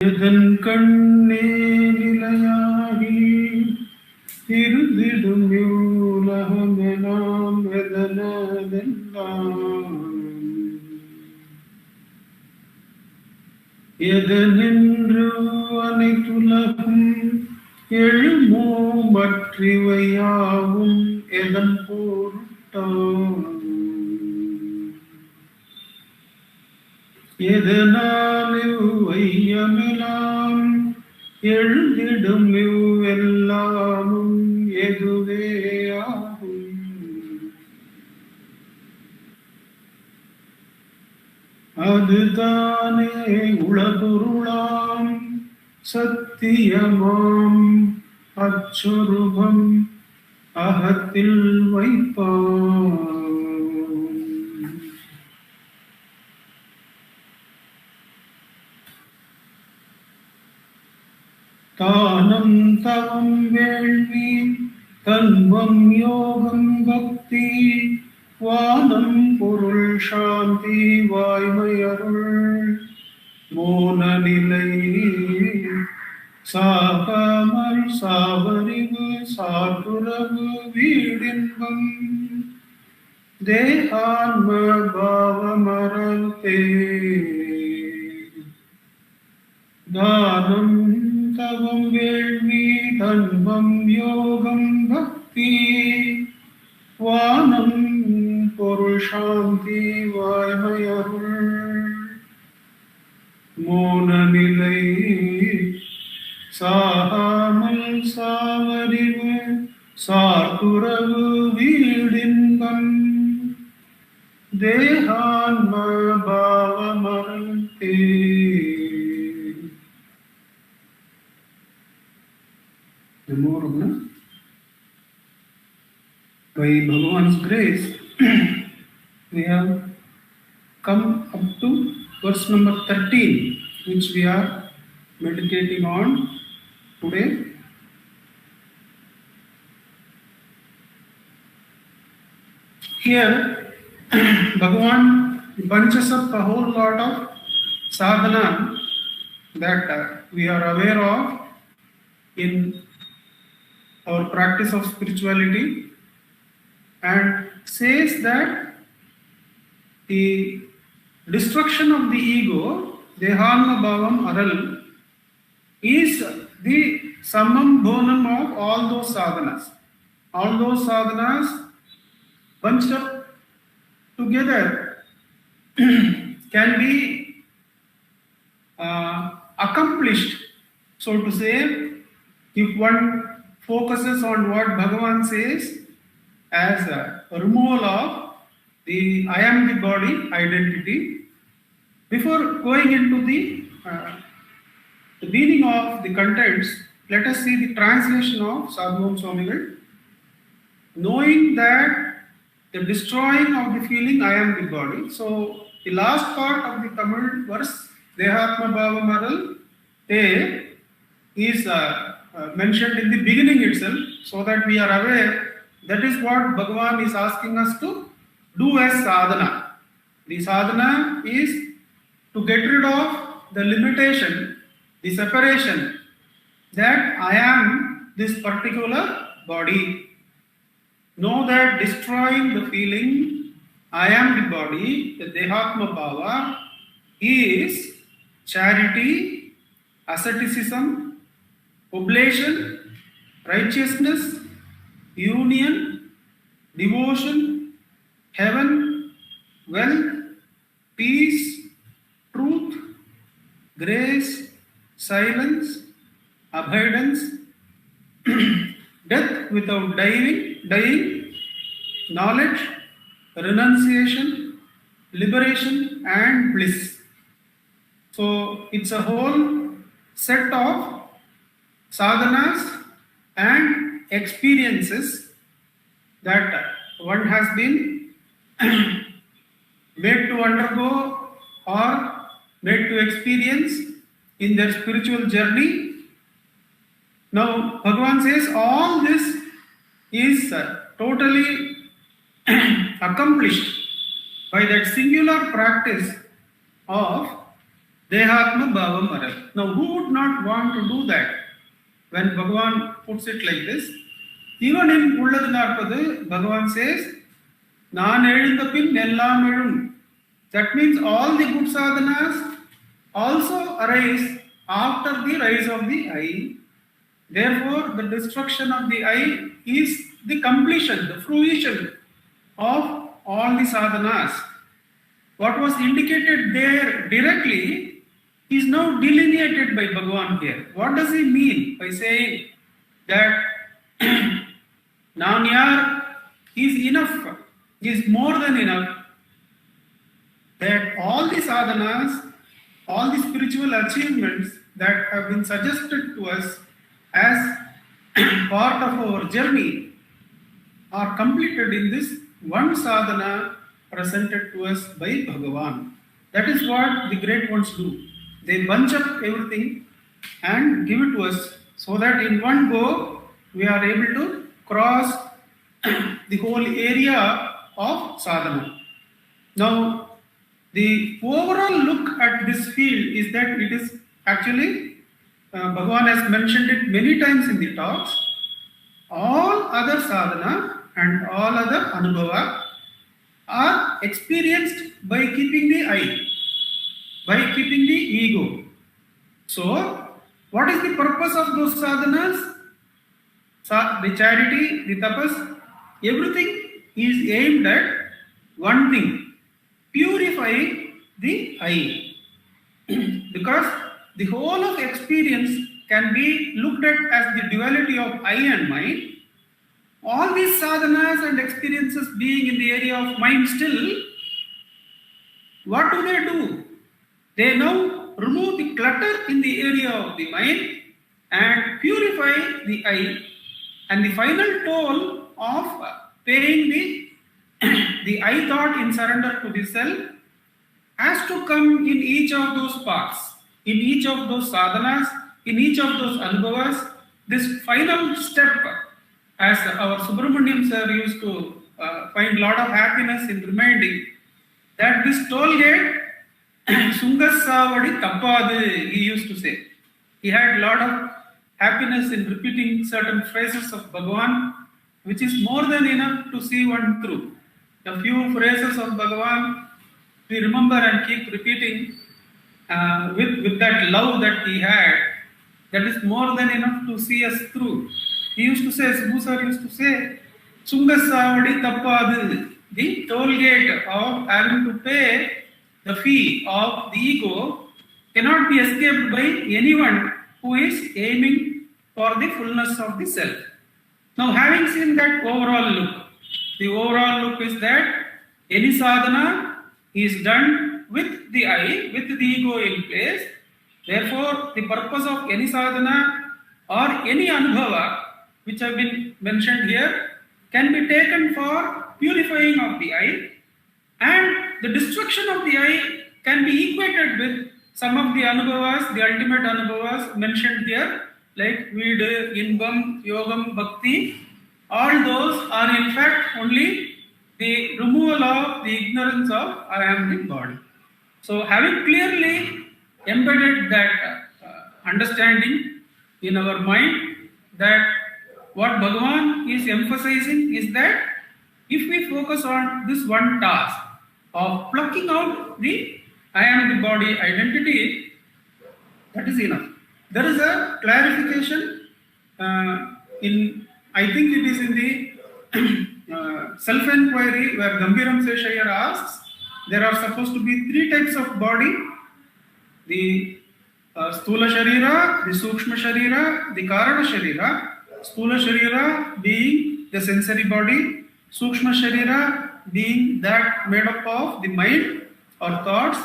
எதன் கண்ணே நிலையாகி இருந்திடும் உலகமெல்லாம் எதனென்று அனைத்துலகும் எழுமோ மற்றிவையாவும் எதன் பொருட்டாம் எதனால் இவ்வையமெல்லாம் எழுந்திடும் இவ்வெல்லாமும் எதுவே ஆகும். அதுதானே உளபொருளாம் சத்தியமாம் அச்சொருபம் அகத்தில் வைப்பான். தானம் தவம் வேள்வி தன்வம் யோகம் பக்தி வானம் பொருள் சாந்தி வாய்மையருள் மோன நிலை சாகாமல் சாவறிவு சாதுரவு வீடின்பம் தேகான்ம பாவமரத்தே. தானம் தவம் வேள்வி தன்வம் யோகம் பக்தி வானம் பொருள் சாந்தி வாய்மையருள் மோன நிலை சாகாமல் சாவறிவு சார்புறவு வீடின்பம் தேகான்ம பாவமரத்தே. By Bhagavan's grace, we have come up to verse number 13, which we are meditating on today. Here, Bhagavan bunches up a whole lot of sadhana that we are aware of in our practice of spirituality, and says that the destruction of the ego, Dehanma Bhavam Aral, is the summum bonum of all those sadhanas. All those sadhanas bunched up together can be accomplished, so to say, if one focuses on what Bhagavan says as a removal of the I am the body identity. Before going into the meaning of the contents, let us see the translation of Sadhuvam Swamigal. Knowing that the destroying of the feeling I am the body. So the last part of the Tamil verse, Dehatma Bhavamaral, Te, is mentioned in the beginning itself, so that we are aware that is what Bhagavan is asking us to do as sadhana. The sadhana is to get rid of the limitation, the separation that I am this particular body. Know that destroying the feeling I am the body, the Dehatma Bhava, is charity, asceticism, oblation, righteousness, union, devotion, heaven, wealth, peace, truth, grace, silence, abundance, death without dying, knowledge, renunciation, liberation, and bliss. So it's a whole set of sadhanas and experiences that one has been made to undergo or made to experience in their spiritual journey. Now Bhagavan says all this is totally accomplished by that singular practice of Dehatma Bhavam Marat. Now, who would not want to do that? When Bhagavan puts it like this, even in Ulladu Narpadu, Bhagavan says, Naan Ezhundapin Nellam Ezhum. That means all the good sadhanas also arise after the rise of the I. Therefore, the destruction of the I is the completion, the fruition of all the sadhanas. What was indicated there directly is now delineated by Bhagavan here. What does he mean by saying that Nanyar is enough, is more than enough? That all the sadhanas, all the spiritual achievements that have been suggested to us as part of our journey are completed in this one sadhana presented to us by Bhagavan. That is what the great ones do. They bunch up everything and give it to us so that in one go we are able to cross the whole area of sadhana. Now, the overall look at this field is that it is actually, Bhagavan has mentioned it many times in the talks, all other sadhana and all other anubhava are experienced by keeping the I, by keeping the ego. So, what is the purpose of those sadhanas? The charity, the tapas, everything is aimed at one thing: purifying the I. Because the whole of experience can be looked at as the duality of I and mind. All these sadhanas and experiences being in the area of mind still, what do? They now remove the clutter in the area of the mind and purify the I. And the final toll of paying the I thought in surrender to the self has to come in each of those paths, in each of those sadhanas, in each of those anubhavas. This final step, as our Subramaniam sir used to find a lot of happiness in reminding that this toll gate, Sungasavadi Tappadu, he used to say. He had a lot of happiness in repeating certain phrases of Bhagavan, which is more than enough to see one through. A few phrases of Bhagavan we remember and keep repeating with that love that he had. That is more than enough to see us through. He used to say, Subbu sir used to say, Sungasavadi Tappadu, the toll gate of having to pay the fee of the ego cannot be escaped by anyone who is aiming for the fullness of the self. Now, having seen that overall look, the overall look is that any sadhana is done with the I, with the ego in place. Therefore, the purpose of any sadhana or any anubhava which have been mentioned here can be taken for purifying of the I, and the destruction of the I can be equated with some of the anubhavas, the ultimate anubhavas mentioned here, like Vida, Inbam, Yogam, Bhakti. All those are in fact only the removal of the ignorance of I am the body. So, having clearly embedded that understanding in our mind, that what Bhagavan is emphasizing is that if we focus on this one task of plucking out the I am the body identity, that is enough. There is a clarification in, I think it is in the self-enquiry where Gambiram Seshayar asks, there are supposed to be three types of body: the Stula Sharira, the Sukshma Sharira, the Karana Sharira. Stula Sharira being the sensory body, Sukshma Sharira being that made up of the mind or thoughts,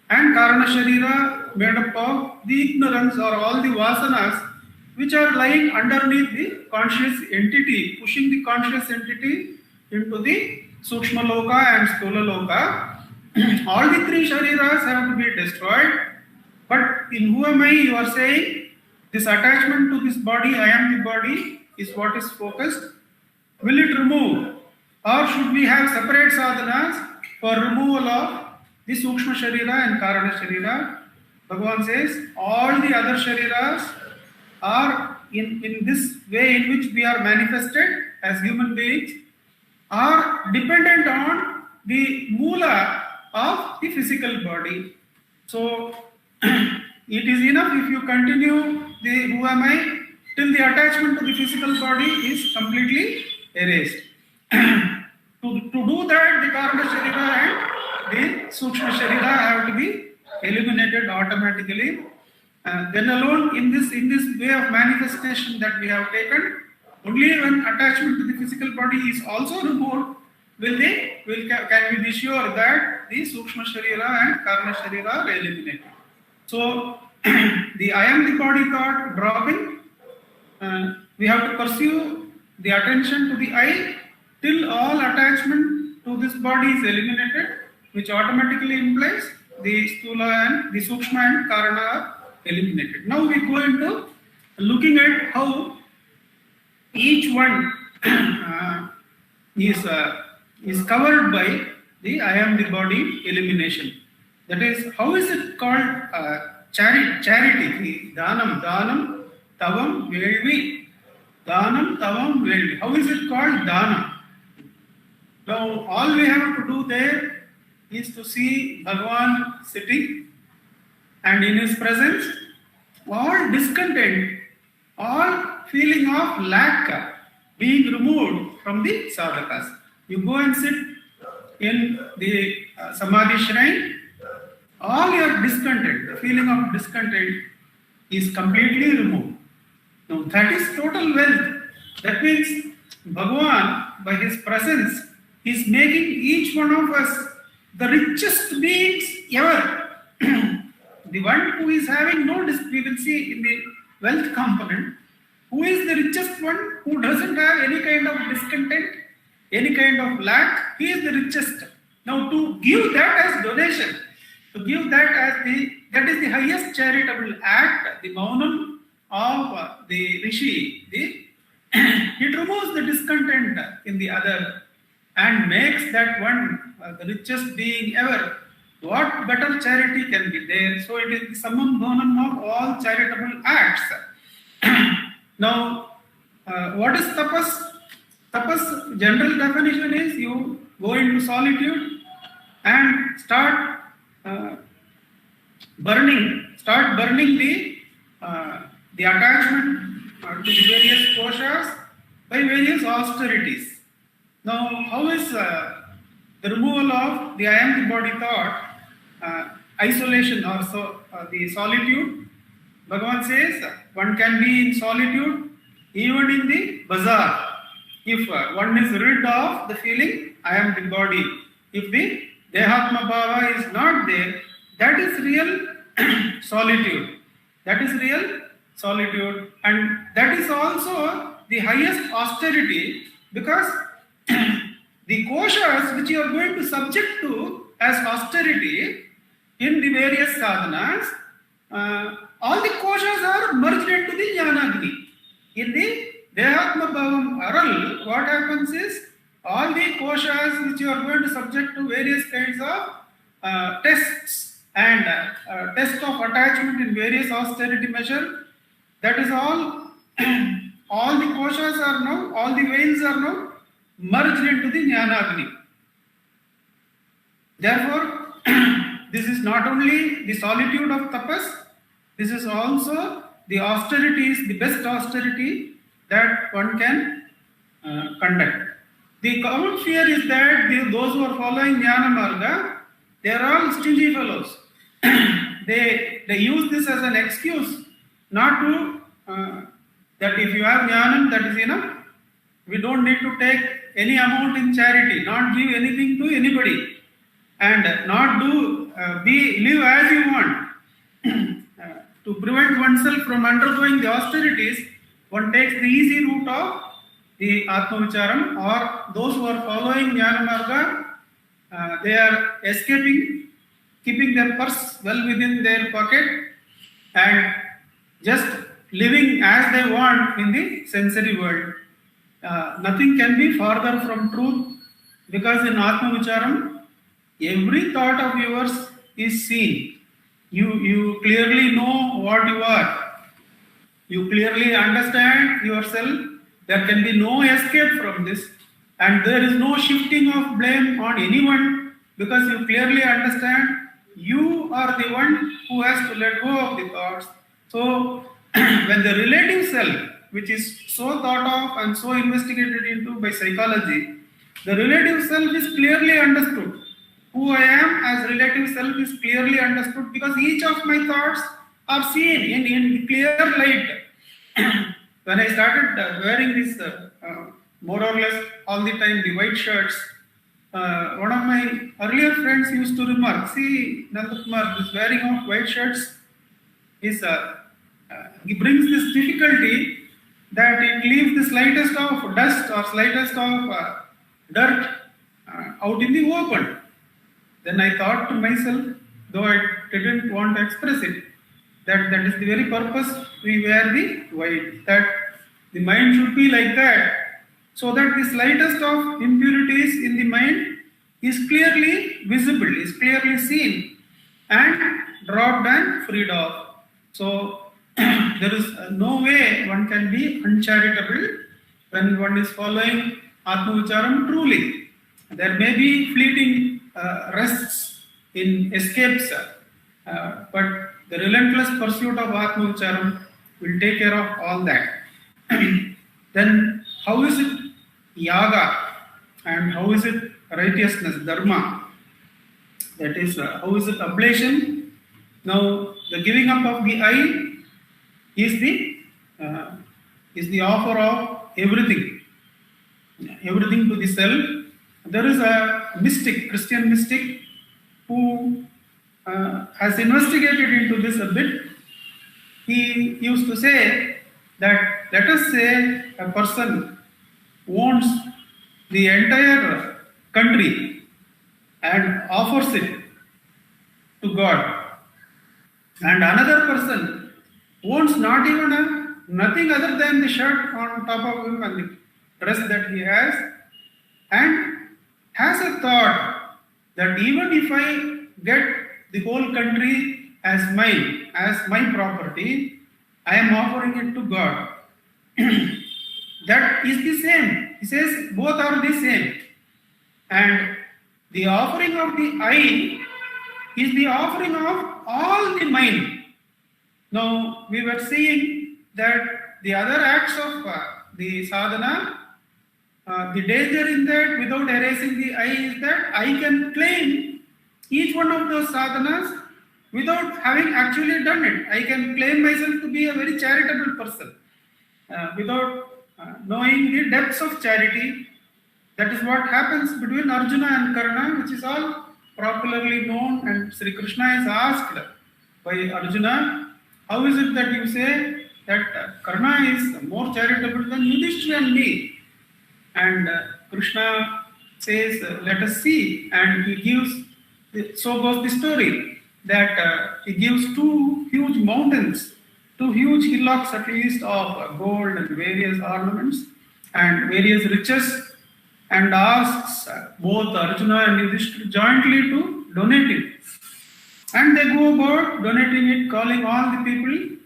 and Karana Sharira made up of the ignorance or all the vasanas which are lying underneath the conscious entity, pushing the conscious entity into the Sukshma Loka and Stula Loka. All the three Shariras have to be destroyed. But in who am I, you are saying, this attachment to this body, I am the body, is what is focused. Will it remove? Or should we have separate sadhanas for removal of the Sukshma Sharira and Karana Sharira? Bhagavan says all the other shariras are in this way in which we are manifested as human beings are dependent on the mula of the physical body. So it is enough if you continue the who am I till the attachment to the physical body is completely erased. To do that, the Karana Sharira and the Sukshma Sharira have to be eliminated automatically. Then alone, in this way of manifestation that we have taken, only when attachment to the physical body is also removed, can we be sure that the Sukshma Sharira and Karana Sharira are eliminated. So, the I am the body thought dropping, we have to pursue the attention to the I till all attachment to this body is eliminated, which automatically implies the Stula and the Sukshma and Karana are eliminated. Now we go into looking at how each one is covered by the I am the body elimination. That is, how is it called charity? Dhanam, tavam, velvi. Dhanam, tavam, velvi. How is it called dhanam? Now, all we have to do there is to see Bhagavan sitting, and in his presence, all discontent, all feeling of lack being removed from the sadhakas. You go and sit in the Samadhi shrine, all your discontent, the feeling of discontent is completely removed. Now, that is total wealth. That means Bhagavan, by his presence, is making each one of us the richest beings ever. The one who is having no we will see in the wealth component, who is the richest one, who doesn't have any kind of discontent, any kind of lack, he is the richest. Now to give that as donation, to give that as that is the highest charitable act, the maunam of the rishi, it removes the discontent in the other and makes that one the richest being ever. What better charity can be there? So it is the summum bonum of all charitable acts. Now, what is tapas? Tapas, general definition is you go into solitude and start burning the attachment to the various koshas by various austerities. Now, how is the removal of the I am the body thought, isolation or the solitude? Bhagavan says one can be in solitude even in the bazaar if one is rid of the feeling I am the body. If the Dehatma Bhava is not there, that is real solitude. That is real solitude, and that is also the highest austerity, because the koshas which you are going to subject to as austerity in the various sadhanas, all the koshas are merged into the jnanagni. In the Dehatma Bhavam Aral, what happens is all the koshas which you are going to subject to various kinds of tests and test of attachment in various austerity measure, that is all, all the koshas are now, all the veins are now merged into the jnanagni. Therefore, this is not only the solitude of tapas, this is also the austerity is the best austerity that one can conduct. The common fear is that those who are following Jnana Marga, they are all stingy fellows. They use this as an excuse not to, that if you have Jnanam, that is enough. We don't need to take any amount in charity, not give anything to anybody, and not live as you want. To prevent oneself from undergoing the austerities, one takes the easy route of the Atma Vicharam, or those who are following Jnana Marga, they are escaping, keeping their purse well within their pocket and just living as they want in the sensory world. Nothing can be farther from truth, because in Atma Vicharam, every thought of yours is seen. You clearly know what you are. You clearly understand yourself. There can be no escape from this, and there is no shifting of blame on anyone, because you clearly understand you are the one who has to let go of the thoughts. So, when the relative self, which is so thought of and so investigated into by psychology, the relative self is clearly understood. Who I am as relative self is clearly understood, because each of my thoughts are seen in clear light. When I started wearing this more or less all the time, the white shirts, one of my earlier friends used to remark, see, Nandakumar, this wearing of white shirts is it brings this difficulty that it leaves the slightest of dust or slightest of dirt out in the open. Then I thought to myself, though I didn't want to express it, that is the very purpose we wear the white, that the mind should be like that, so that the slightest of impurities in the mind is clearly visible, is clearly seen, and dropped and freed off. So there is no way one can be uncharitable when one is following Atma Vicharam truly. There may be fleeting rests in escapes, but the relentless pursuit of Atma Vicharam will take care of all that. Then how is it yaga and how is it righteousness, dharma? That is, how is it oblation? Now, the giving up of the I is the offer of everything to the self. There is a mystic, Christian mystic, who has investigated into this a bit. He used to say that, let us say a person owns the entire country and offers it to God, and another person owns not even nothing other than the shirt on top of him and the dress that he has, and has a thought that even if I get the whole country as mine, as my property, I am offering it to God. That is the same. He says both are the same. And the offering of the I is the offering of all the mind. Now, we were seeing that the other acts of the sadhana, the danger in that, without erasing the I, is that I can claim each one of those sadhanas without having actually done it. I can claim myself to be a very charitable person without knowing the depths of charity. That is what happens between Arjuna and Karna, which is all popularly known, and Sri Krishna is asked by Arjuna, how is it that you say that Karna is more charitable than Yudhishthira and me? And Krishna says, let us see. And he gives, so goes the story, that he gives two huge mountains, two huge hillocks at least of gold and various ornaments and various riches, and asks both Arjuna and Yudhishthira jointly to donate it. And they go about donating it, calling all the people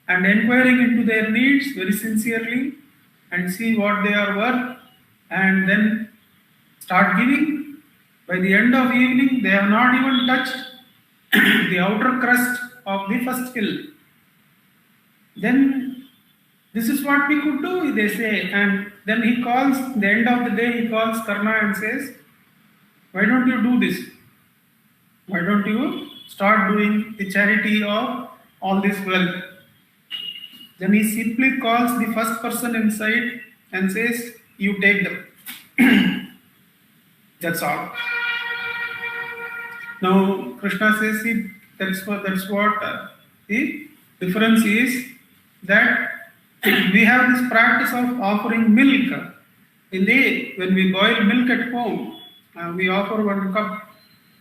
and inquiring into their needs very sincerely and see what they are worth, and then start giving. By the end of evening, they have not even touched the outer crust of the first hill. Then this is what we could do, they say. And then he calls, at the end of the day, he calls Karna and says, why don't you do this? Why don't you start doing the charity of all this wealth? Then he simply calls the first person inside and says, you take them. That's all. Now Krishna says, see, that's what the difference is, that we have this practice of offering milk. When we boil milk at home, we offer one cup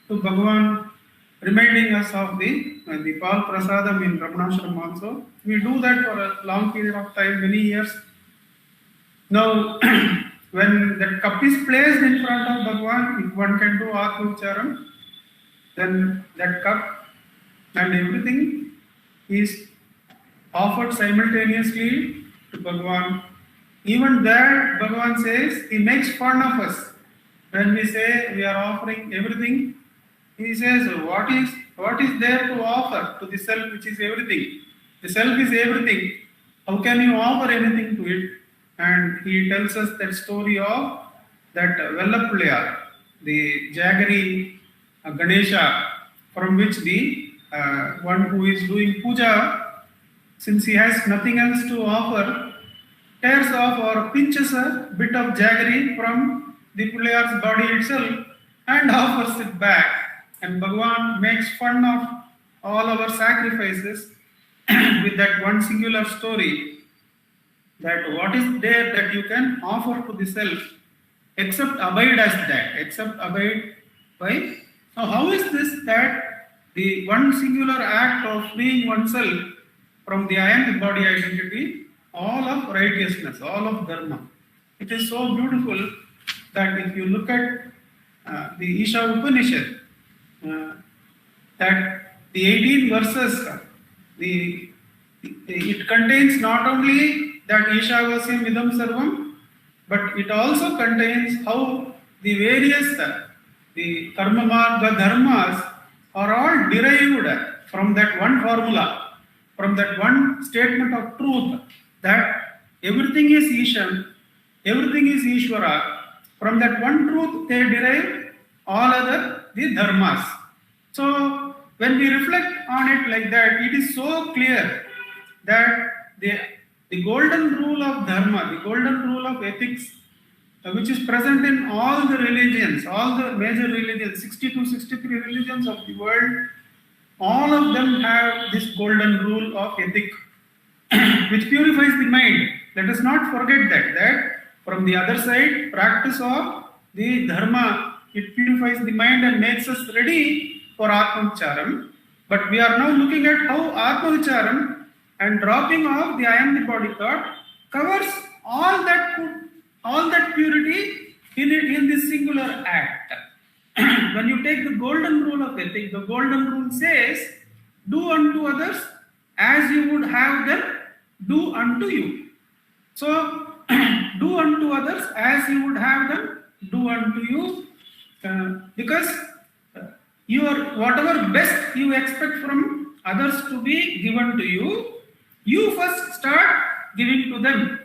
to Bhagavan, reminding us of the Pal Prasadam in Ramanashram also. We do that for a long period of time, many years. Now, when that cup is placed in front of Bhagavan, if one can do Atma Vicharam, then that cup and everything is offered simultaneously to Bhagavan. Even there, Bhagavan says, he makes fun of us. When we say we are offering everything, he says, what is there to offer to the self which is everything? The self is everything. How can you offer anything to it? And he tells us that story of that Vellapullayar, the Jaggery Ganesha, from which the one who is doing puja, since he has nothing else to offer, tears off or pinches a bit of jaggery from the Pullayar's body itself and offers it back. And Bhagavan makes fun of all our sacrifices with that one singular story, that what is there that you can offer to the self except abide as that, except abide by. So how is this that the one singular act of freeing oneself from the I am the body identity, all of righteousness, all of dharma? It is so beautiful that if you look at the Isha Upanishad, that the 18 verses, it contains not only that Ishavasyam Idam Sarvam, but it also contains how the various the karma marga dharmas are all derived from that one formula, from that one statement of truth, that everything is Ishan, everything is Ishvara. From that one truth they derive all other the dharmas. So when we reflect on it like that, it is so clear that the golden rule of dharma, the golden rule of ethics, which is present in all the religions, all the major religions, 62, 63 religions of the world, all of them have this golden rule of ethic, which purifies the mind. Let us not forget that from the other side, practice of the dharma, it purifies the mind and makes us ready for Atmavicharam. But we are now looking at how Atmavicharam and dropping off the I am the body thought covers all that purity in this singular act. When you take the golden rule of ethics, the golden rule says, do unto others as you would have them do unto you. So, do unto others as you would have them do unto you, because whatever best you expect from others to be given to you, you first start giving to them,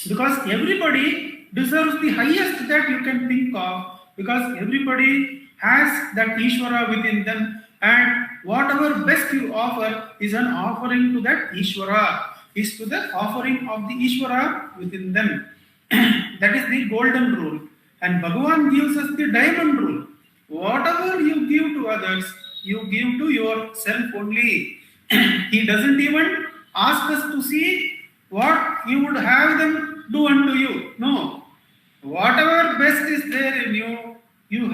because everybody deserves the highest that you can think of, because everybody has that Ishvara within them, and whatever best you offer is an offering to that Ishvara, is to the offering of the Ishvara within them. That is the golden rule. And Bhagavan gives us the diamond rule. Whatever you give to others, you give to yourself only. He doesn't even ask us to see what you would have them do unto you. No. Whatever best is there in you, you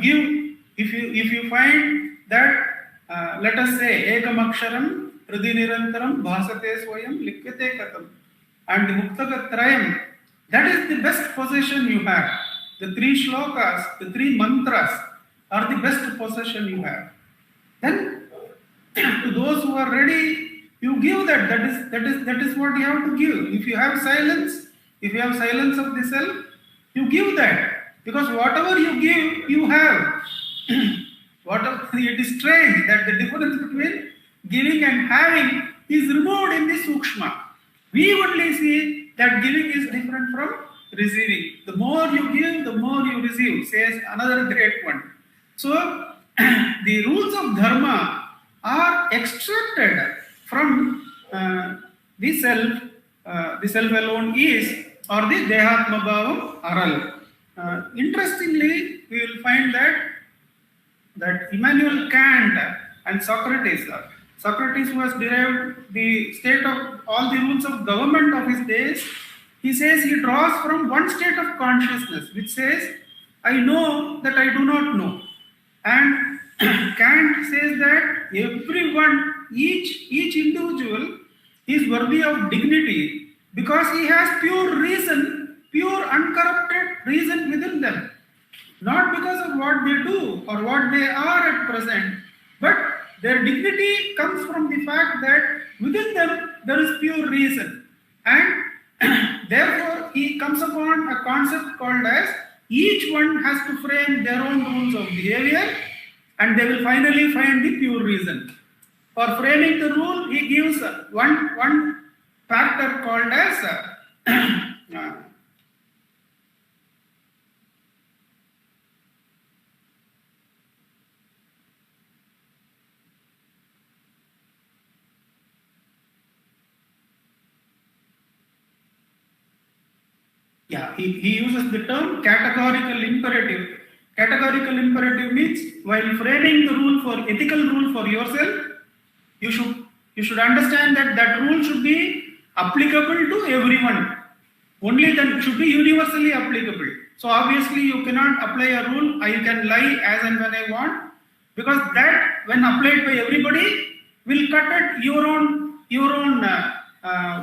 give. If you find that, let us say, Ekam Aksharam, Hridi Nirantaram, Bhasate Swayam, Likyate Katam, and the Muktakatrayam, that is the best possession you have. The 3 shlokas, the 3 mantras are the best possession you have. Then, to those who are ready, you give that. That is what you have to give. If you have silence of the self, you give that. Because whatever you give, you have. It is strange that the difference between giving and having is removed in the Sukshma. We only see that giving is different from receiving. The more you give, the more you receive, says another great one. So, the rules of dharma are extracted from the self alone is, or the Dehatma Bhavam Aral. Interestingly, we will find that Immanuel Kant and Socrates, who has derived the state of all the rules of government of his days, he says he draws from one state of consciousness, which says, I know that I do not know. And Kant says that everyone, each individual is worthy of dignity because he has pure reason, pure uncorrupted reason within them. Not because of what they do or what they are at present, but Their dignity comes from the fact that within them there is pure reason. And therefore, he comes upon a concept called as each one has to frame their own rules of behavior and they will finally find the pure reason. For framing the rule, he gives one factor called as he uses the term categorical imperative. Categorical imperative means while framing the rule for ethical rule for yourself, you should understand that that rule should be applicable to everyone. Only then it should be universally applicable. So obviously you cannot apply a rule, I can lie as and when I want, because that when applied by everybody will cut at your own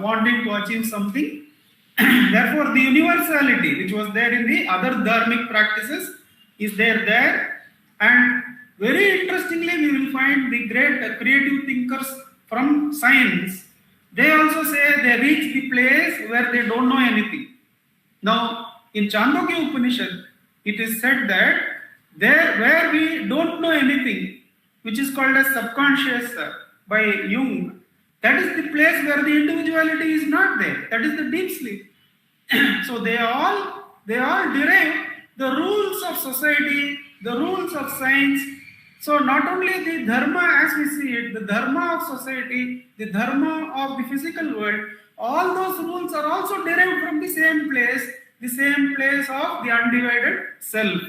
wanting to achieve something. Therefore, the universality which was there in the other dharmic practices is there. And very interestingly, we will find the great creative thinkers from science. They also say they reach the place where they don't know anything. Now, in Chandogya Upanishad, it is said that there where we don't know anything, which is called as subconscious by Jung, that is the place where the individuality is not there. That is the deep sleep. So they all derive the rules of society, the rules of science. So not only the dharma as we see it, the dharma of society, the dharma of the physical world, all those rules are also derived from the same place of the undivided self.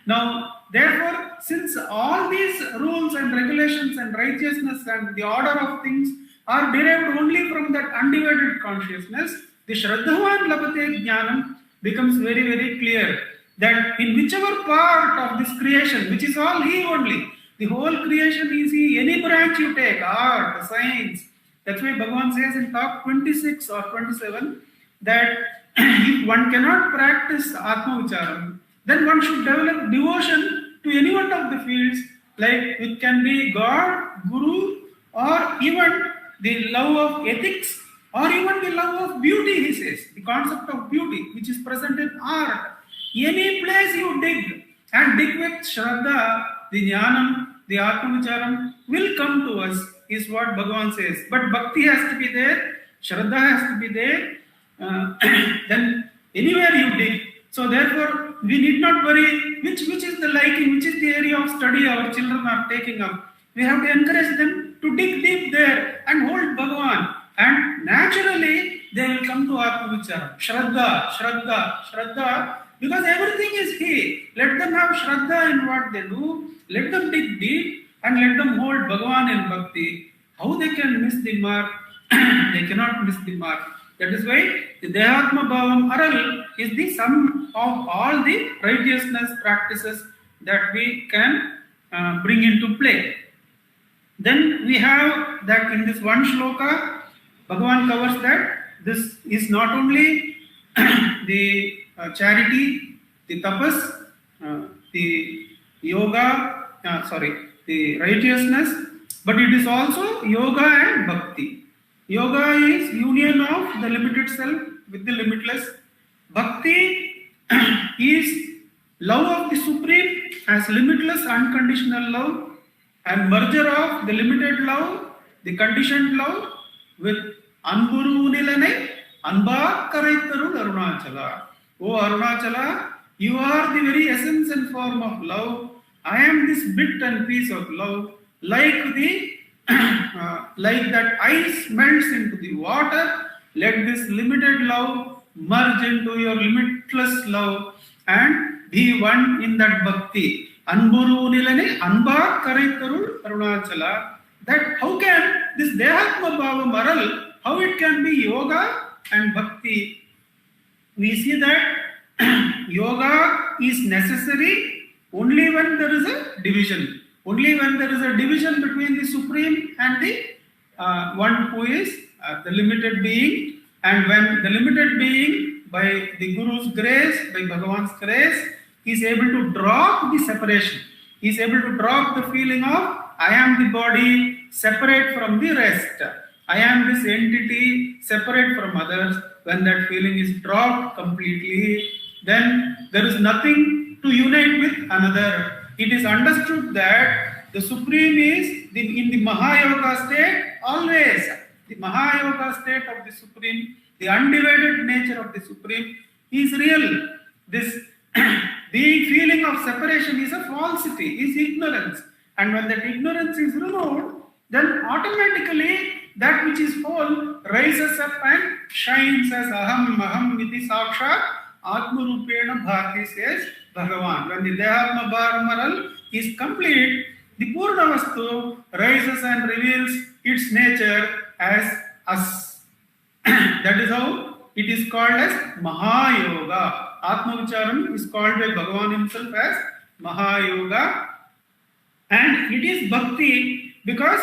Now, therefore, since all these rules and regulations and righteousness and the order of things are derived only from that undivided consciousness, the Shraddhavan Labhate Jnanam becomes very, very clear that in whichever part of this creation, which is all he only, the whole creation is he, any branch you take, art, science. That's why Bhagavan says in talk 26 or 27 that if one cannot practice Atma Vicharam, then one should develop devotion to any one of the fields, like it can be God, Guru, or even the love of ethics, or even the love of beauty, he says, the concept of beauty, which is present in art. Any place you dig, and dig with Shraddha, the Jnanam, the Atma Vicharam will come to us, is what Bhagavan says. But Bhakti has to be there, Shraddha has to be there, then anywhere you dig. So therefore, we need not worry which is the liking, which is the area of study our children are taking up. We have to encourage them to dig deep there and hold Bhagavan. And naturally, they will come to Atma Vicharam. Shraddha, because everything is He. Let them have Shraddha in what they do. Let them dig deep and let them hold Bhagavan in Bhakti. How they can miss the mark? They cannot miss the mark. That is why the Dehatma Bhavam Aral is the sum of all the righteousness practices that we can bring into play. Then we have that in this one shloka, Bhagavan covers that this is not only the charity, the tapas, the yoga, the righteousness, but it is also yoga and bhakti. Yoga is union of the limited self with the limitless. Bhakti is love of the Supreme as limitless unconditional love and merger of the limited love, the conditioned love with Anburu Nilane, Anba Karaitarul Arunachala. O Arunachala, you are the very essence and form of love. I am this bit and piece of love, like that ice melts into the water. Let this limited love merge into your limitless love and be one in that bhakti. Anburu Nilane, Anba Karaitarul Arunachala. That how can this Dehatma Bhava Maral, how it can be yoga and bhakti? We see that yoga is necessary only when there is a division. Only when there is a division between the Supreme and the one who is the limited being. And when the limited being, by the Guru's grace, by Bhagavan's grace, is able to drop the separation. He is able to drop the feeling of I am the body separate from the rest. I am this entity separate from others. When that feeling is dropped completely, then there is nothing to unite with another. It is understood that the Supreme is in the Mahayoga state always. The Mahayoga state of the Supreme, the undivided nature of the Supreme is real. This the feeling of separation is a falsity, is ignorance. And when that ignorance is removed, then automatically that which is whole rises up and shines as aham iti sakshat atma rupena bhati, says Bhagavan. When the Dehatma Bharmaral is complete, the Purna Vastu rises and reveals its nature as us. That is how it is called as Mahayoga. Atma Vicharam is called by Bhagavan himself as Mahayoga. And it is Bhakti because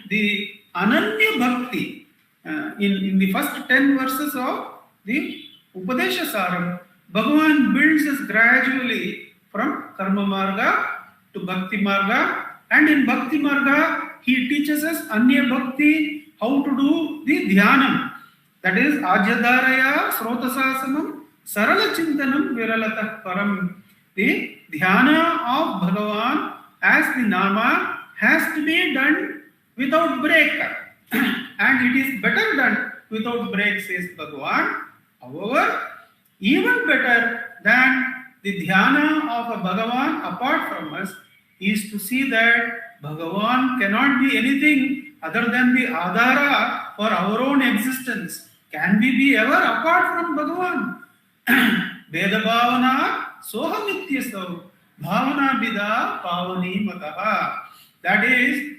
the Ananya Bhakti in the first 10 verses of the Upadesha Saram, Bhagavan builds us gradually from Karma Marga to Bhakti Marga, and in Bhakti Marga he teaches us Anya Bhakti, how to do the Dhyanam. That is Ajyadaraya Srotasasanam Sarala Chintanam Viralatah Param. The Dhyana of Bhagavan as the Nama has to be done without break. And it is better done without break, says Bhagavan. However, even better than the dhyana of a Bhagavan apart from us is to see that Bhagavan cannot be anything other than the Adhara for our own existence. Can we be ever apart from Bhagavan? Veda Bhavana Soham Nityasav Bhavana Bida Pavani Mataha. That is,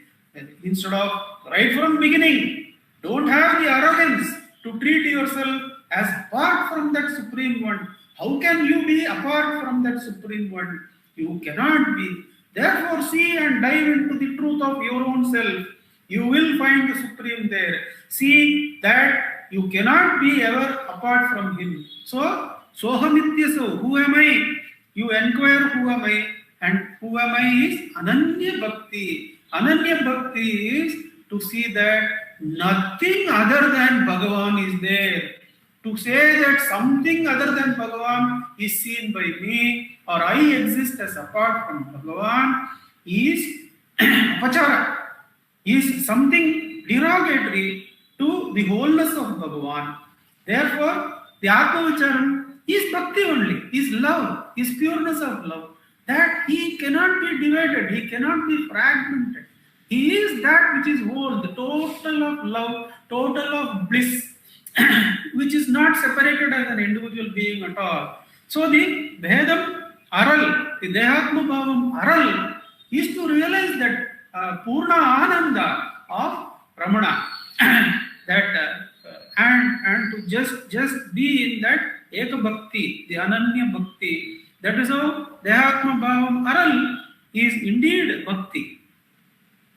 instead of right from beginning, don't have the arrogance to treat yourself as apart from that Supreme One. How can you be apart from that Supreme One? You cannot be. Therefore, see and dive into the truth of your own self. You will find the Supreme there. See that you cannot be ever apart from Him. So, Sohamityaso, who am I? You inquire, who am I? And who am I is Ananya Bhakti. Ananya Bhakti is to see that nothing other than Bhagavan is there. To say that something other than Bhagavan is seen by me or I exist as apart from Bhagavan is apachara, is something derogatory to the wholeness of Bhagavan. Therefore, the Atma Vicharam is Bhakti only, is love, is pureness of love. That he cannot be divided, he cannot be fragmented. He is that which is whole, the total of love, total of bliss, which is not separated as an individual being at all. So the Vedam Aral, the Dehatma Bhavam Aral, is to realize that Purna Ananda of Ramana, that and to just be in that Eka Bhakti, the Ananya Bhakti. That is how Dehatma Bhavam Aral is indeed Bhakti.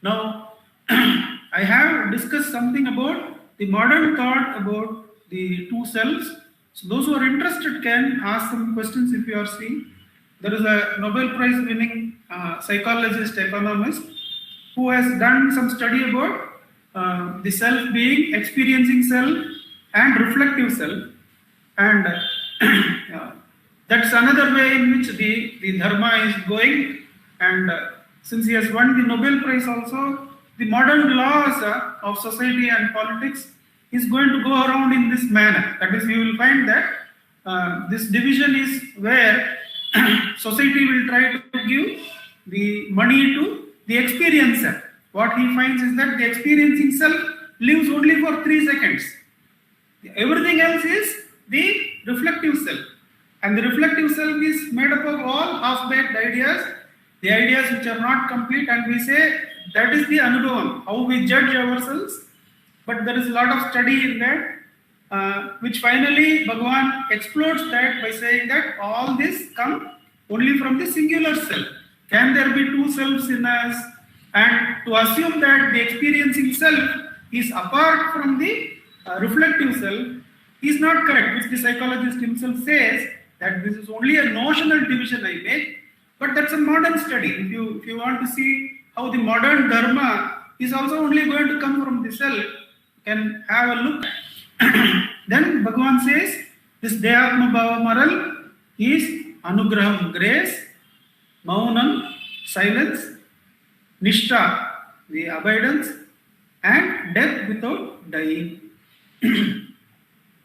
Now, I have discussed something about the modern thought about the two selves. So those who are interested can ask some questions if you are seeing. There is a Nobel Prize winning psychologist, economist, who has done some study about the self being experiencing self and reflective self. And that's another way in which the dharma is going. And since he has won the Nobel Prize also, the modern laws of society and politics is going to go around in this manner. That is, you will find that this division is where society will try to give the money to the experiencer. What he finds is that the experiencing self lives only for 3 seconds. Everything else is the reflective self. And the reflective self is made up of all half-baked ideas, the ideas which are not complete, and we say that is the Anubandham, how we judge ourselves. But there is a lot of study in that, which finally Bhagavan explodes that by saying that all this come only from the singular self. Can there be two selves in us? And to assume that the experiencing self is apart from the reflective self is not correct, which the psychologist himself says that this is only a notional division I make. But that's a modern study. If you want to see how the modern dharma is also only going to come from the self. You can have a look. Then Bhagavan says, this Deyatma Bhava moral is Anugraham, grace, Maunam, silence, Nishtha, the abidance, and death without dying.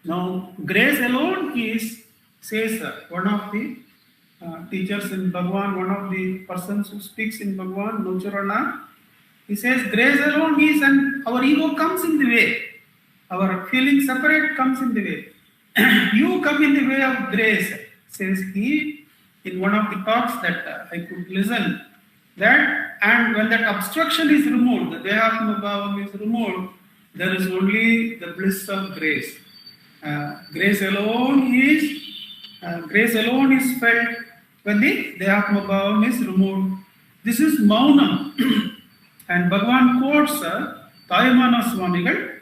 Now, grace alone is, says one of the teachers in Bhagavan, one of the persons who speaks in Bhagavan, Nochurana, he says, grace alone is, and our ego comes in the way. Our feeling separate comes in the way. You come in the way of grace, says he in one of the talks that I could listen. That, and when that obstruction is removed, the Deyatma Bhavam is removed, there is only the bliss of grace. Grace alone is felt when the Deyatma Bhavam is removed. This is Maunam. And Bhagavan quotes Taimana Swamigal,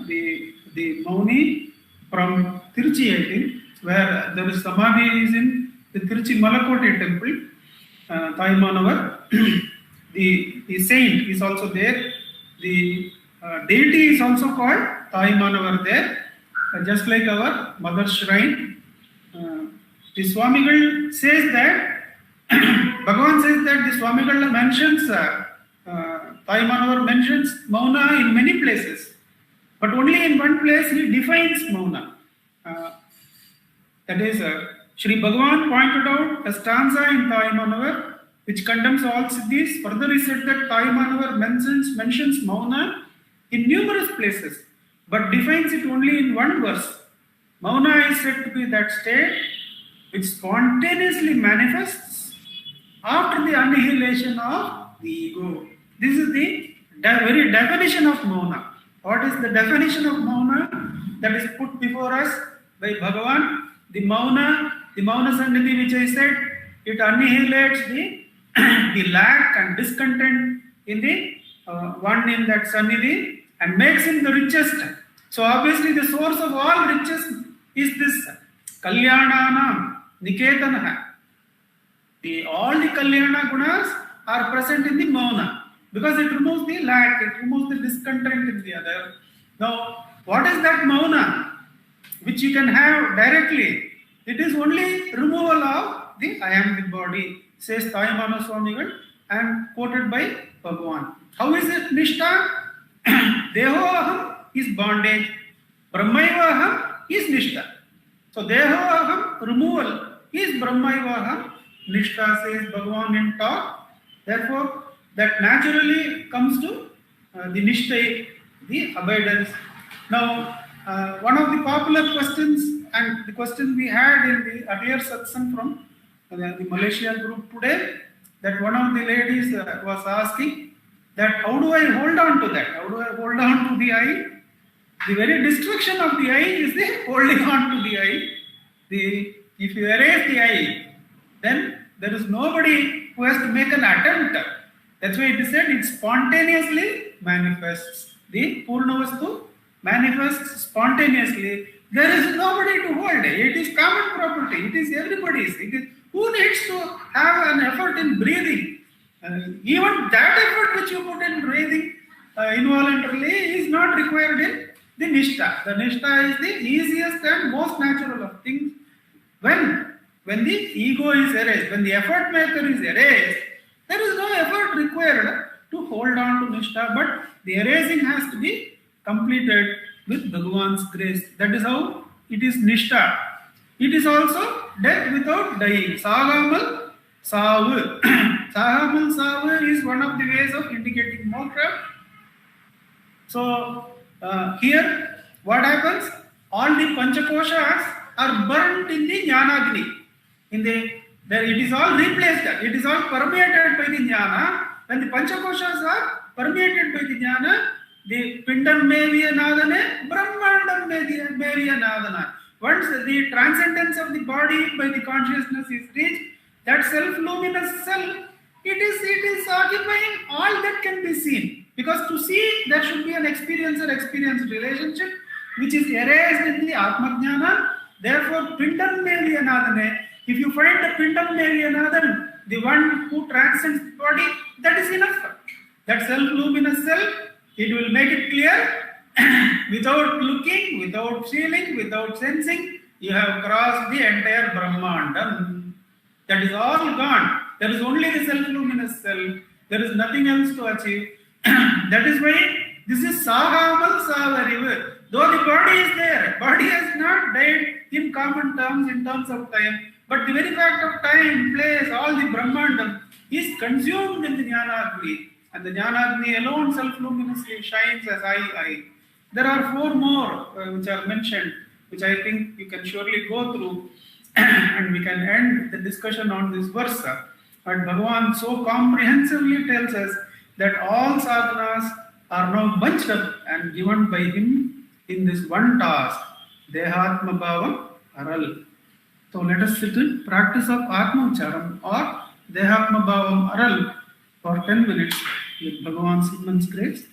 the Mauni from Tiruchi, I think, where there is Samadhi is in the Tiruchi Malakoti temple. Taimanavar, the saint is also there. The deity is also called Taimanavar there, just like our mother shrine. The Swamigal says that, Bhagavan says that the Swamigal mentions, Taimanavar mentions Mauna in many places, but only in one place he defines Mauna. That is, Shri Bhagavan pointed out a stanza in Taimanavar which condemns all siddhis. Further he said that Taimanavar mentions Mauna in numerous places, but defines it only in one verse. Mauna is said to be that state which spontaneously manifests after the annihilation of the ego. This is the very definition of Mauna. What is the definition of Mauna that is put before us by Bhagavan? The Mauna Sannidhi which I said, it annihilates the lack and discontent in the one in that Sannidhi and makes him the richest. So obviously the source of all riches is this Kalyananam Niketanaha. All the Kalyana gunas are present in the Mauna because it removes the lack, it removes the discontent in the other. Now, what is that Mauna which you can have directly? It is only removal of the I am the body, says Taimana Swamigal and quoted by Bhagavan. How is it Nishtha? Dehoaham is bondage, Brahmaivaham is Nishtha. So Dehoaham removal is Brahmaivaham, Nishtha, says Bhagavan in talk. Therefore, that naturally comes to the Nishtha, the abidance. Now, one of the popular questions and the question we had in the earlier satsang from the Malaysia group today, that one of the ladies was asking that how do I hold on to that? How do I hold on to the I? The very destruction of the I is the holding on to the I. If you erase the I, then there is nobody who has to make an attempt. That's why it is said it spontaneously manifests. The Purnavastu manifests spontaneously. There is nobody to hold. It is common property. It is everybody's. Who needs to have an effort in breathing? Even that effort which you put in breathing involuntarily is not required in the Nishtha. The Nishtha is the easiest and most natural of things. When the ego is erased, when the effort maker is erased, there is no effort required to hold on to Nishtha, but the erasing has to be completed with Bhagavan's grace. That is how it is Nishtha. It is also death without dying. Sagamal Savu. Sagamal Savu is one of the ways of indicating moksha. So here what happens? All the Panchakoshas are burnt in the Jnanagni. It is all replaced. It is all permeated by the Jnana. When the Panchakoshas are permeated by the Jnana, the Pindam Meviya Nadane, Brahmandam Meviya Nadana. Once the transcendence of the body by the consciousness is reached, that self-luminous self, it is occupying all that can be seen. Because to see, there should be an experience-experience relationship, which is erased in the Atmajnana. Therefore, Pindam Meviya Nadane, if you find the Pindam Meviya Nadan, the one who transcends the body, that is enough. That self-luminous self, it will make it clear without looking, without feeling, without sensing. You have crossed the entire Brahmandam. That is all gone. There is only the self-luminous self. There is nothing else to achieve. That is why this is Sahamal Savarivu. Though the body is there, body has not died in common terms, in terms of time. But the very fact of time, place, all the Brahmandam is consumed in the Jnanagni. And the Jnanagni alone self-luminously shines as I. There are four more which are mentioned, which I think you can surely go through and we can end the discussion on this verse. But Bhagavan so comprehensively tells us that all sadhanas are now bunched up and given by him in this one task, Dehatma Bhavam Aral. So let us sit in practice of Atma Ucharam or Dehatma Bhavam Aral for 10 minutes with Bhagavan's immense grace.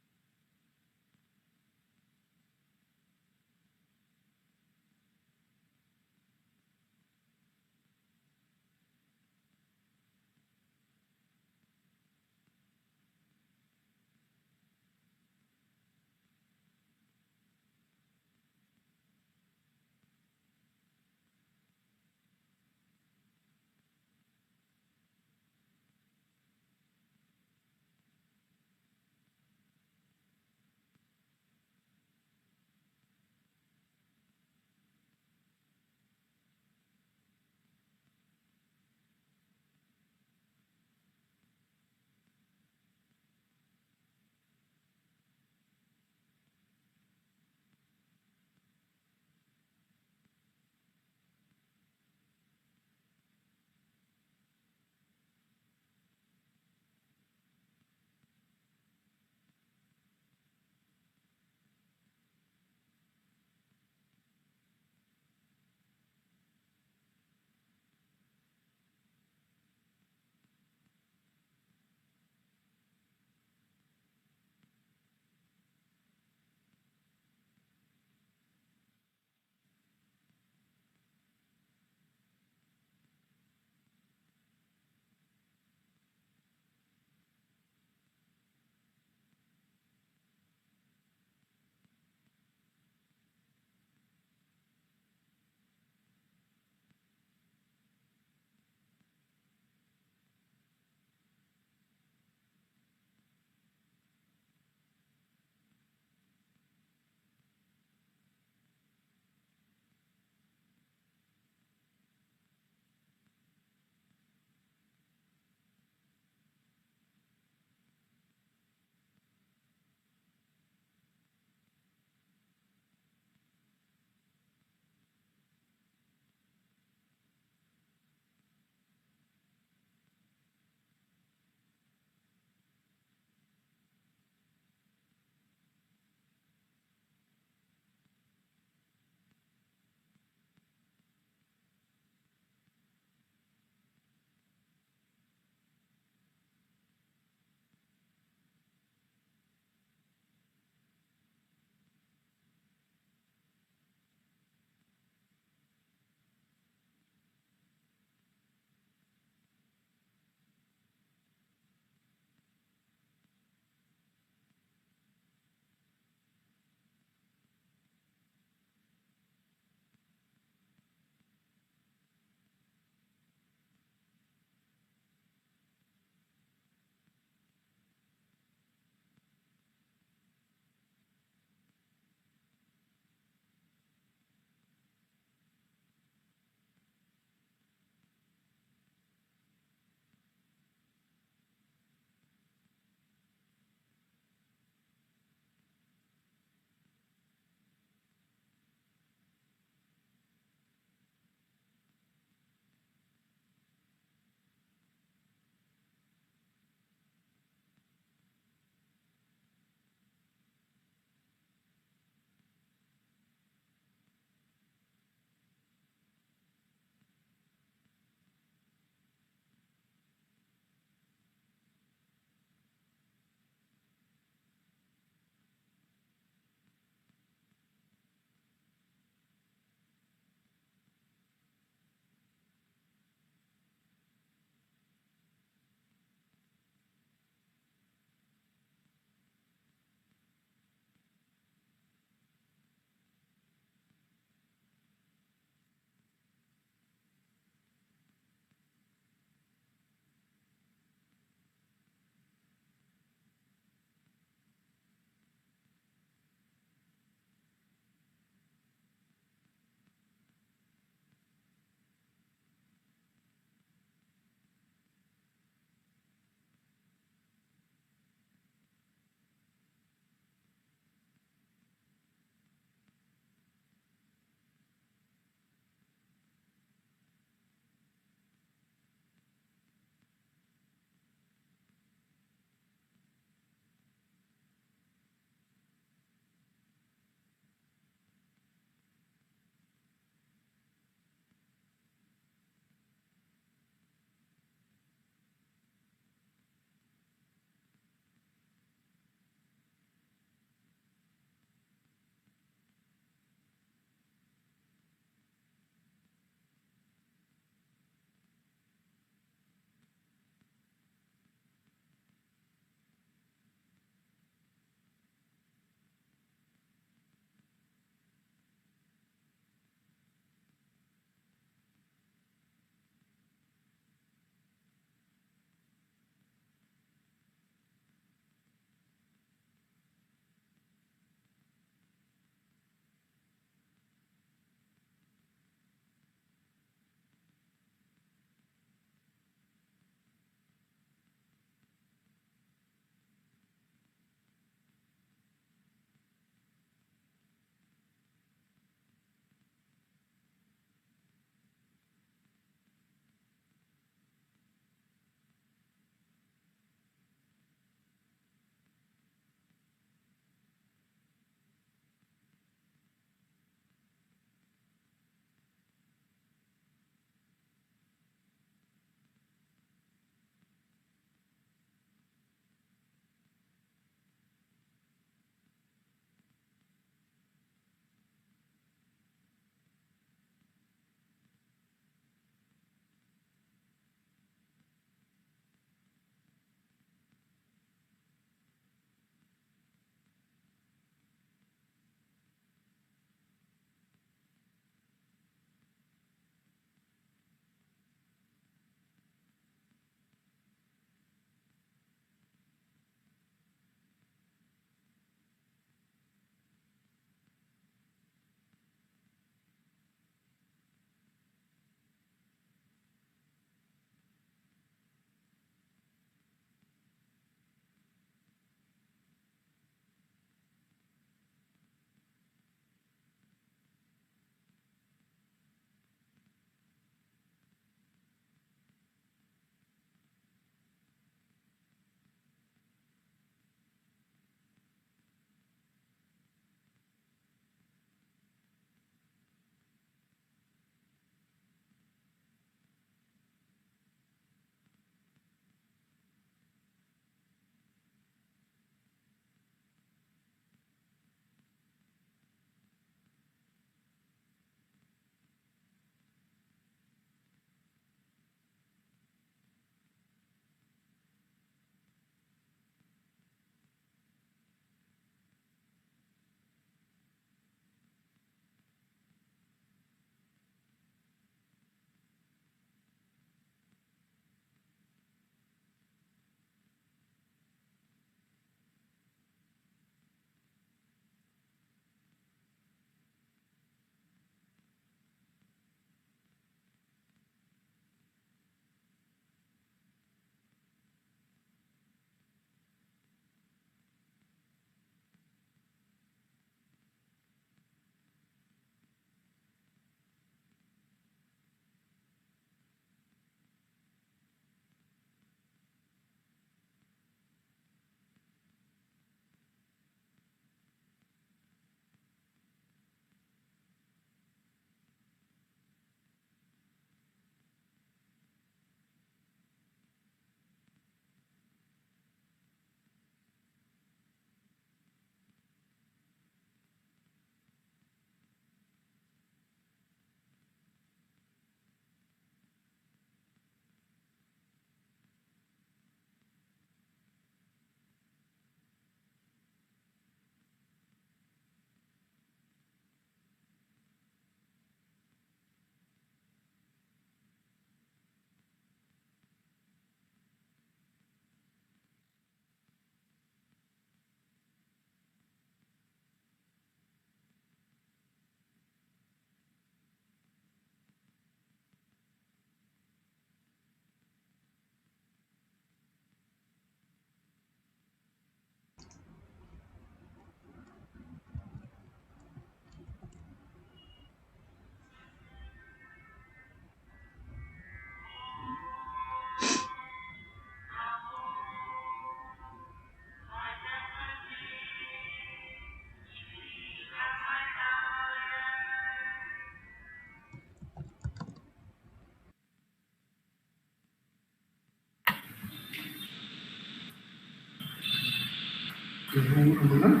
Namo Ramana.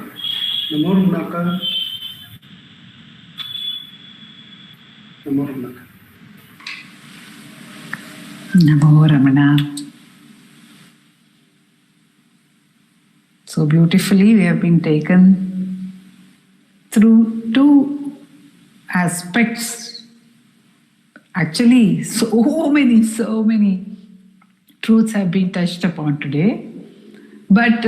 Namo Ramana. Namo Ramana. So beautifully, we have been taken through two aspects. Actually, so many truths have been touched upon today. But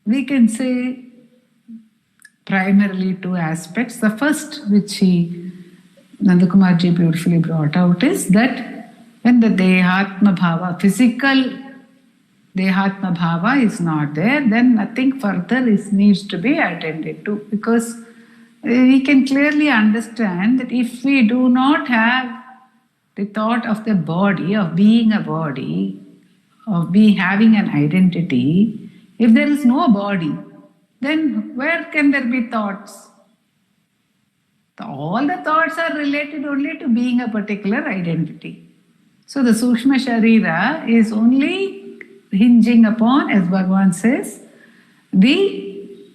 we can say primarily two aspects. The first, which Nandakumarji beautifully brought out, is that when the Dehatma Bhava, physical Dehatma Bhava is not there, then nothing further needs to be attended to, because we can clearly understand that if we do not have the thought of the body, of being a body, of having an identity, if there is no body, then where can there be thoughts? All the thoughts are related only to being a particular identity. So the Sukshma Sharira is only hinging upon, as Bhagavan says, the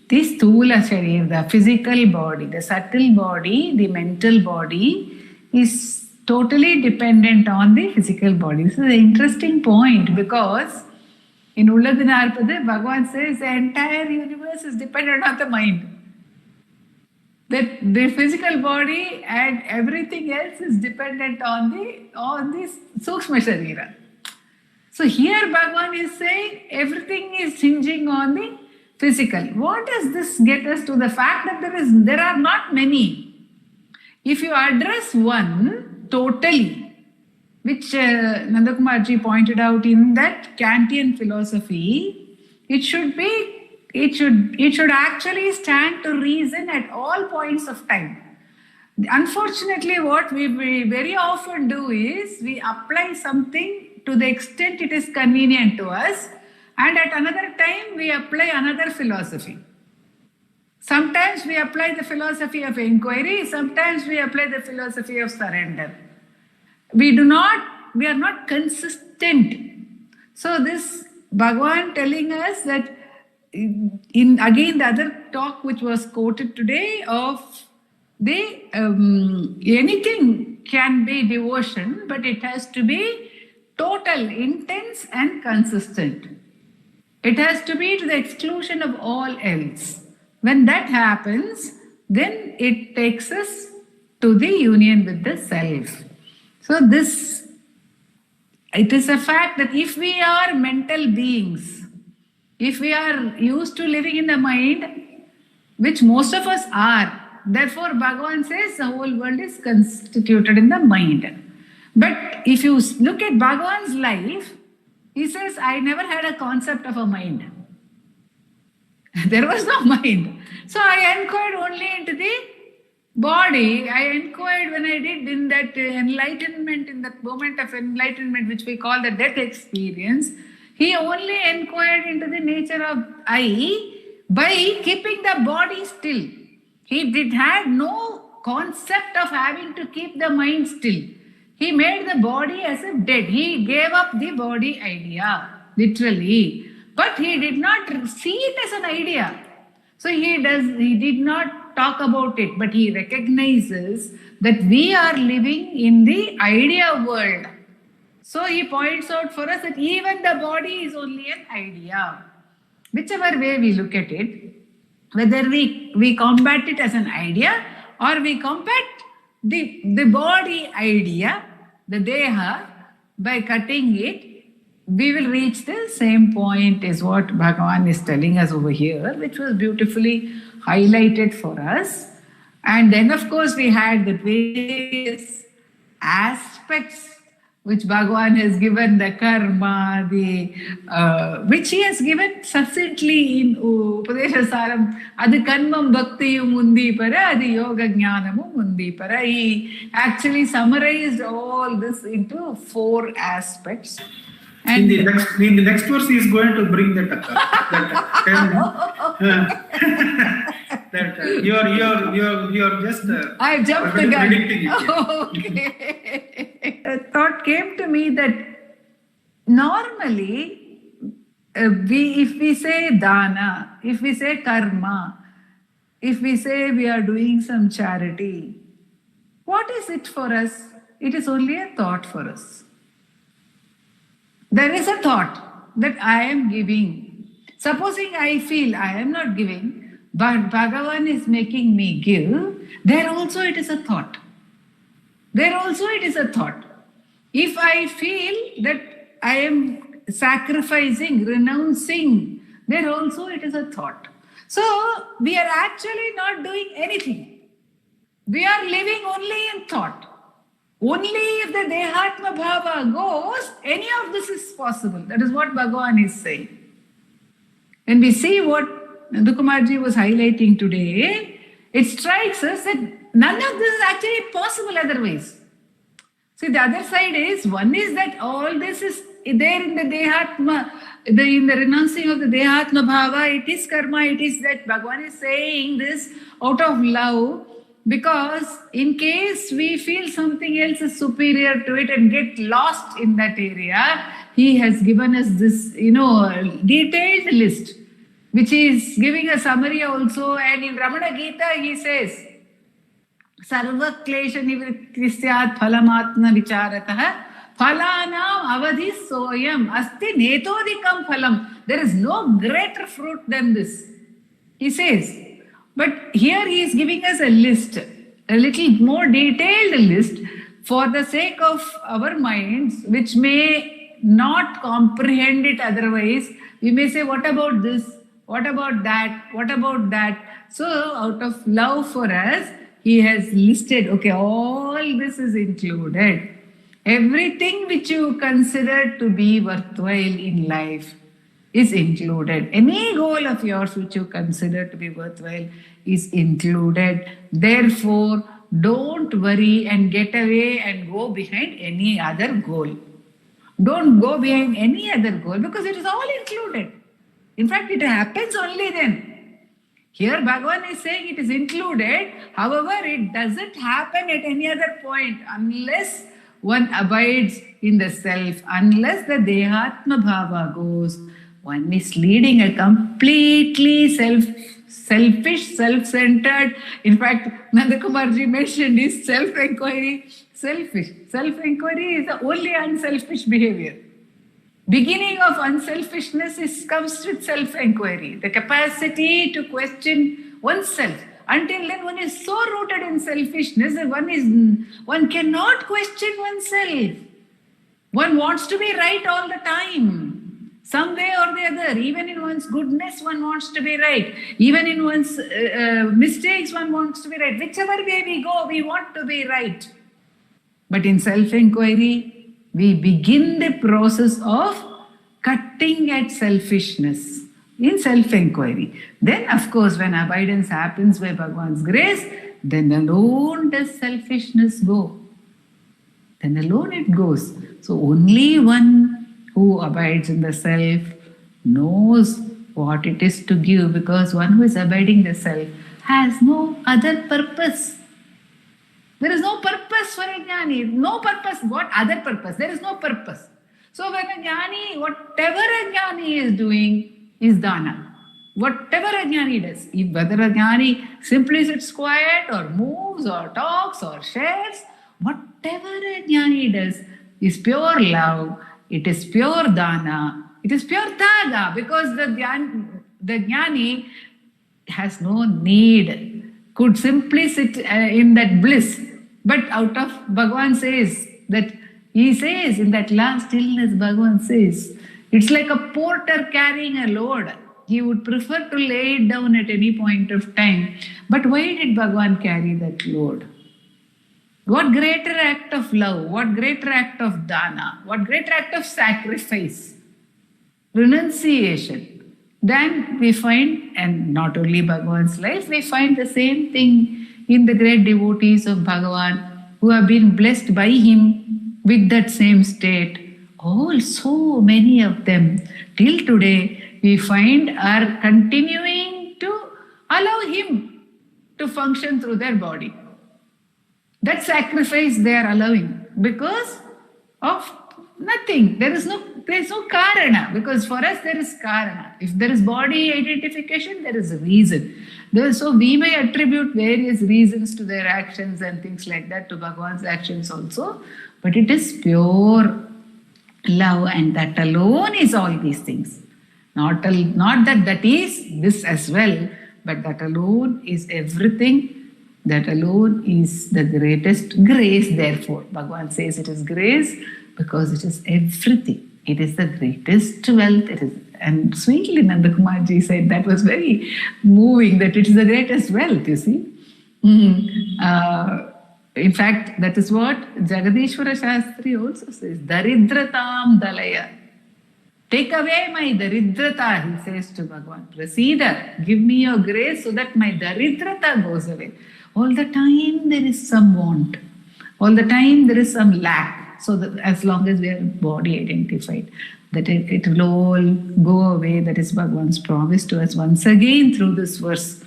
Sthula Sharira, the physical body, the subtle body, the mental body is totally dependent on the physical body. This is an interesting point, because in Ulladu Narpadu, Bhagavan says the entire universe is dependent on the mind. That the physical body and everything else is dependent on the Sukshma Sharira. So here Bhagavan is saying everything is hinging on the physical. What does this get us to? The fact that there are not many. If you address one totally, which Nandakumarji pointed out in that Kantian philosophy, it should actually stand to reason at all points of time. Unfortunately, what we very often do is we apply something to the extent it is convenient to us, and at another time we apply another philosophy. Sometimes we apply the philosophy of inquiry, sometimes we apply the philosophy of surrender. We are not consistent. So this Bhagavan telling us that in again the other talk which was quoted today of the anything can be devotion, but it has to be total, intense and consistent. It has to be to the exclusion of all else. When that happens, then it takes us to the union with the self. So it is a fact that if we are mental beings, if we are used to living in the mind, which most of us are, therefore Bhagavan says the whole world is constituted in the mind. But if you look at Bhagavan's life, he says, I never had a concept of a mind. There was no mind. So I inquired only into the body. I inquired when I did in that enlightenment, in that moment of enlightenment, which we call the death experience. He only inquired into the nature of I by keeping the body still. He had no concept of having to keep the mind still. He made the body as if dead. He gave up the body idea, literally. But he did not see it as an idea. So he did not talk about it, but he recognizes that we are living in the idea world. So he points out for us that even the body is only an idea. Whichever way we look at it, whether we combat it as an idea or we combat the body idea, the deha, by cutting it, we will reach the same point is what Bhagavan is telling us over here, which was beautifully highlighted for us. And then of course we had the various aspects which Bhagavan has given, the karma, which he has given succinctly in Upadesha Saram. Adu karmam bhaktiyum mundi para, adu yoga jnanamu mundi para. He actually summarized all this into 4 aspects. And in the next verse, he is going to bring that you're just I jumped the gun. Predicting it. Okay. A thought came to me that normally if we say dana, if we say karma, if we say we are doing some charity, what is it for us? It is only a thought for us. There is a thought that I am giving. Supposing I feel I am not giving, but Bhagavan is making me give, there also it is a thought. There also it is a thought. If I feel that I am sacrificing, renouncing, there also it is a thought. So we are actually not doing anything. We are living only in thought. Only if the Dehatma Bhava goes, any of this is possible. That is what Bhagavan is saying. When we see what Nandakumarji was highlighting today, it strikes us that none of this is actually possible otherwise. See, the other side is, one is that all this is there in the Dehatma, in the renouncing of the Dehatma Bhava, it is karma, it is that Bhagavan is saying this out of love, because in case we feel something else is superior to it and get lost in that area, he has given us this, detailed list, which is giving a summary also. And in Ramana Gita, he says, Sarva klesha nivrityat phalamatna vicharatah phalanam avadhi soyam asti netodikam phalam. There is no greater fruit than this, he says. But here he is giving us a list, a little more detailed list for the sake of our minds, which may not comprehend it otherwise. We may say, what about this? What about that? What about that? So out of love for us, he has listed, okay, all this is included. Everything which you consider to be worthwhile in life is included. Any goal of yours which you consider to be worthwhile is included. Therefore, don't worry and get away and go behind any other goal. Don't go behind any other goal, because it is all included. In fact, it happens only then. Here Bhagavan is saying it is included. However, it doesn't happen at any other point unless one abides in the self, unless the Dehatma Bhava goes. One is leading a completely selfish, self-centered. In fact, Nandakumarji mentioned is self-inquiry. Selfish. Self-inquiry is the only unselfish behavior. Beginning of unselfishness comes with self-inquiry. The capacity to question oneself. Until then, one is so rooted in selfishness that one cannot question oneself. One wants to be right all the time. Some way or the other, even in one's goodness, one wants to be right. Even in one's mistakes, one wants to be right. Whichever way we go, we want to be right. But in self-inquiry, we begin the process of cutting at selfishness in self-inquiry. Then, of course, when abidance happens by Bhagavan's grace, then alone does selfishness go. Then alone it goes. So only one who abides in the self knows what it is to give, because one who is abiding the self has no other purpose. There is no purpose for a jnani. No purpose. What other purpose? There is no purpose. So when a jnani, whatever a jnani is doing is dana. Whatever a jnani does, if whether a jnani simply sits quiet or moves or talks or shares, whatever a jnani does is pure love. It is pure dana. It is pure tyaga, because the jnani has no need, could simply sit in that bliss. But out of Bhagavan says that, he says in that last stillness, Bhagavan says, it's like a porter carrying a load. He would prefer to lay it down at any point of time. But why did Bhagavan carry that load? What greater act of love, what greater act of dana, what greater act of sacrifice, renunciation. Then we find, and not only Bhagavan's life, we find the same thing in the great devotees of Bhagavan who have been blessed by him with that same state. All, so many of them, till today, we find are continuing to allow him to function through their body. That sacrifice they are allowing because of nothing. There is no there's no karana, because for us there is karana. If there is body identification, there is a reason. So we may attribute various reasons to their actions and things like that, to Bhagavan's actions also, but it is pure love, and that alone is all these things. Not that is this as well, but that alone is everything. That alone is the greatest grace, therefore. Bhagavan says it is grace because it is everything. It is the greatest wealth. It is, and sweetly Nandakumarji said, that was very moving, that it is the greatest wealth, you see. In fact, that is what Jagadishwara Shastri also says, Daridratam Dalaya. Take away my daridrata, he says to Bhagavan. Prasida, give me your grace so that my daridrata goes away. All the time there is some want. All the time there is some lack. So that as long as we are body identified, that it will all go away. That is Bhagavan's promise to us once again through this verse.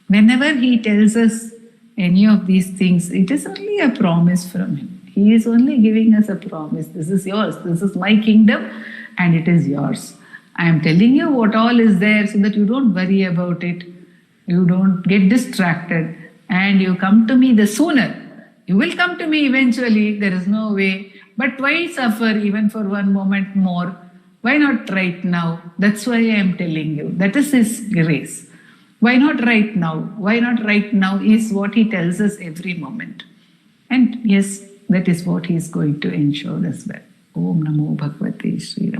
Whenever he tells us any of these things, it is only a promise from him. He is only giving us a promise. This is yours. This is my kingdom and it is yours. I am telling you what all is there so that you don't worry about it. You don't get distracted and you come to me the sooner. You will come to me eventually. There is no way. But why suffer even for one moment more? Why not right now? That's why I am telling you. That is His grace. Why not right now? Why not right now is what He tells us every moment. And yes, that is what He is going to ensure as well. Om Namo Bhagavate Shri Ram.